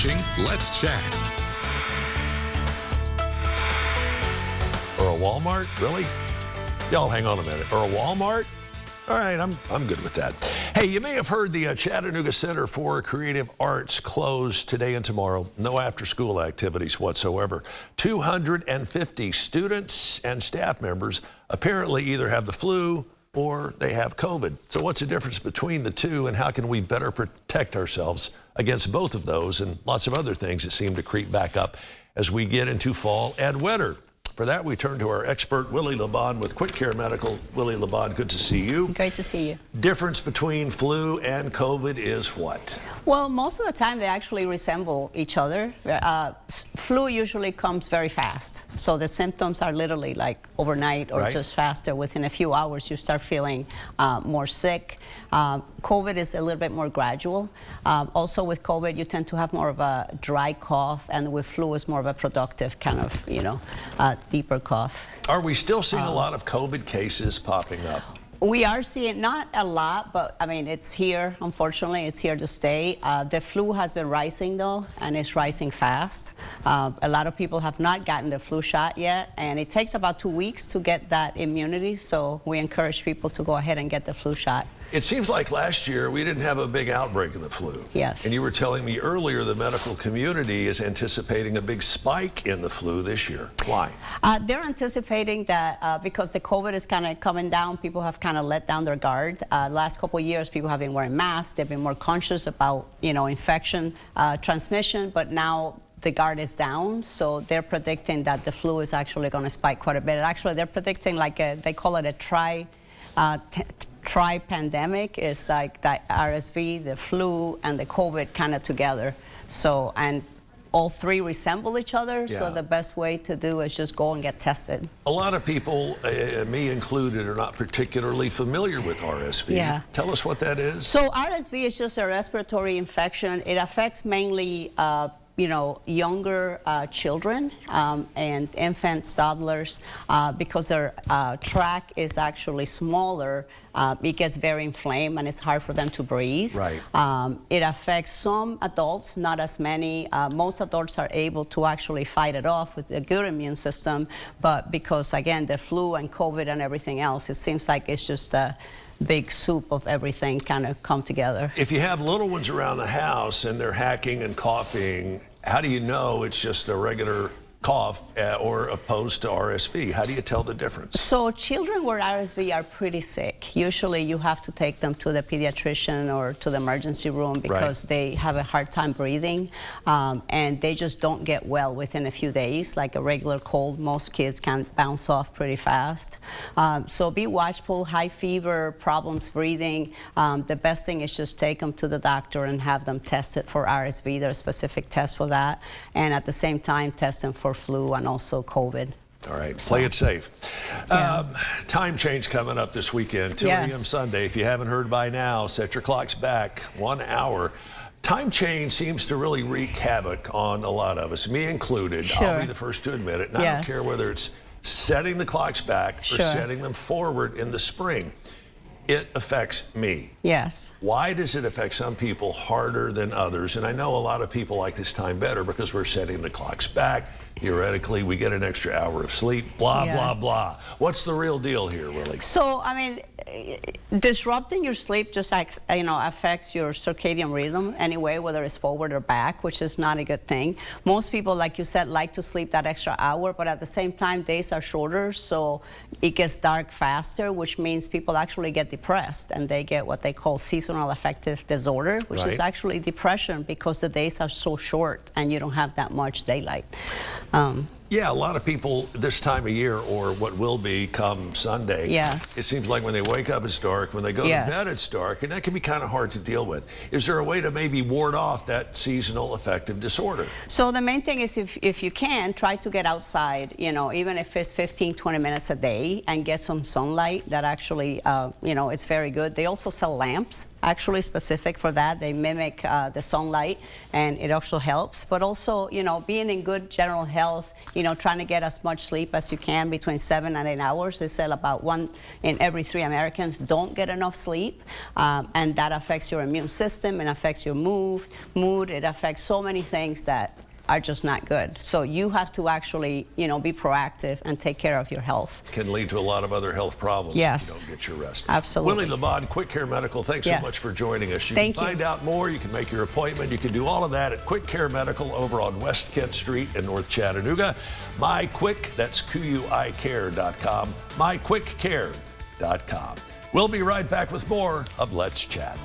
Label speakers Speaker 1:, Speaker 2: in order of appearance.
Speaker 1: watching Let's Chat.
Speaker 2: Or a Walmart? Really? Y'all hang on a minute. Or a Walmart? All right, I'm good with that. Hey, you may have heard the Chattanooga Center for Creative Arts closed today and tomorrow. No after-school activities whatsoever. 250 students and staff members apparently either have the flu or they have COVID. So what's the difference between the two, and how can we better protect ourselves against both of those and lots of other things that seem to creep back up as we get into fall and winter? For that, we turn to our expert, Willie Labonne with QuikCare Medical. Willie Labonne, good to see you.
Speaker 3: Great to see you.
Speaker 2: Difference between flu and COVID is what?
Speaker 3: Well, most of the time they actually resemble each other. Flu usually comes very fast. So the symptoms are literally like overnight or just faster. Within a few hours, you start feeling more sick. COVID is a little bit more gradual. Also with COVID, you tend to have more of a dry cough, and with flu is more of a productive kind of, deeper cough.
Speaker 2: Are we still seeing a lot of COVID cases popping up?
Speaker 3: We are seeing, not a lot, but I mean, it's here, unfortunately, it's here to stay. The flu has been rising though, and it's rising fast. A lot of people have not gotten the flu shot yet, and it takes about 2 weeks to get that immunity, so we encourage people to go ahead and get the flu shot.
Speaker 2: It seems like last year we didn't have a big outbreak of the flu.
Speaker 3: Yes.
Speaker 2: And you were telling me earlier the medical community is anticipating a big spike in the flu this year. Why?
Speaker 3: They're anticipating that because the COVID is kind of coming down, people have kind of let down their guard. Last couple of years, people have been wearing masks. They've been more conscious about, infection transmission, but now the guard is down, so they're predicting that the flu is actually going to spike quite a bit. Actually, they're predicting they call it a tri-pandemic. Is like the RSV, the flu, and the COVID kind of together. So, and all three resemble each other, so the best way to do is just go and get tested.
Speaker 2: A lot of people, me included, are not particularly familiar with RSV.
Speaker 3: Yeah.
Speaker 2: Tell us what that is.
Speaker 3: So RSV is just a respiratory infection. It affects mainly younger children and infants, toddlers, because their tract is actually smaller. It gets very inflamed and it's hard for them to breathe.
Speaker 2: Right.
Speaker 3: It affects some adults, not as many. Most adults are able to actually fight it off with a good immune system, but because, again, the flu and COVID and everything else, it seems like it's just a big soup of everything kind of come together.
Speaker 2: If you have little ones around the house and they're hacking and coughing, how do you know it's just a regular cough or opposed to RSV? How do you tell the difference?
Speaker 3: So children with RSV are pretty sick. Usually you have to take them to the pediatrician or to the emergency room because they have a hard time breathing, and they just don't get well within a few days. Like a regular cold, most kids can bounce off pretty fast. So be watchful. High fever, problems breathing. The best thing is just take them to the doctor and have them tested for RSV. There's specific tests for that, and at the same time test them for flu and also COVID.
Speaker 2: All right, play it safe. Time change coming up this weekend, 2 a.m. Sunday. If you haven't heard by now, set your clocks back 1 hour. Time change seems to really wreak havoc on a lot of us, me included. I'll be the first to admit it. And I don't care whether it's setting the clocks back or setting them forward in the spring. It affects me.
Speaker 3: Yes.
Speaker 2: Why does it affect some people harder than others? And I know a lot of people like this time better because we're setting the clocks back. Theoretically, we get an extra hour of sleep, blah, blah, blah. What's the real deal here, Willie?
Speaker 3: So, I mean, disrupting your sleep just affects your circadian rhythm anyway, whether it's forward or back, which is not a good thing. Most people, like you said, like to sleep that extra hour, but at the same time, days are shorter, so it gets dark faster, which means people actually get depressed, and they get what they call seasonal affective disorder, which is actually depression because the days are so short and you don't have that much daylight.
Speaker 2: Yeah, a lot of people this time of year, or what will be come Sunday, it seems like when they wake up it's dark, when they go to bed it's dark, and that can be kind of hard to deal with. Is there a way to maybe ward off that seasonal affective disorder?
Speaker 3: So the main thing is if you can, try to get outside, even if it's 15, 20 minutes a day, and get some sunlight. That actually, it's very good. They also sell lamps actually specific for that. They mimic the sunlight, and it also helps. But also, being in good general health, trying to get as much sleep as you can, between 7 and 8 hours. They said about 1 in every 3 Americans don't get enough sleep, and that affects your immune system and affects your mood. It affects so many things that are just not good. So you have to actually, be proactive and take care of your health.
Speaker 2: Can lead to a lot of other health problems if you don't get your rest.
Speaker 3: Absolutely.
Speaker 2: Willie Labonne, QuikCare Medical, thanks so much for joining us. You can find out more, you can make your appointment, you can do all of that at QuikCare Medical over on West Kent Street in North Chattanooga. MyQuick, that's QuikCare.com, myQuikCare.com. We'll be right back with more of Let's Chat.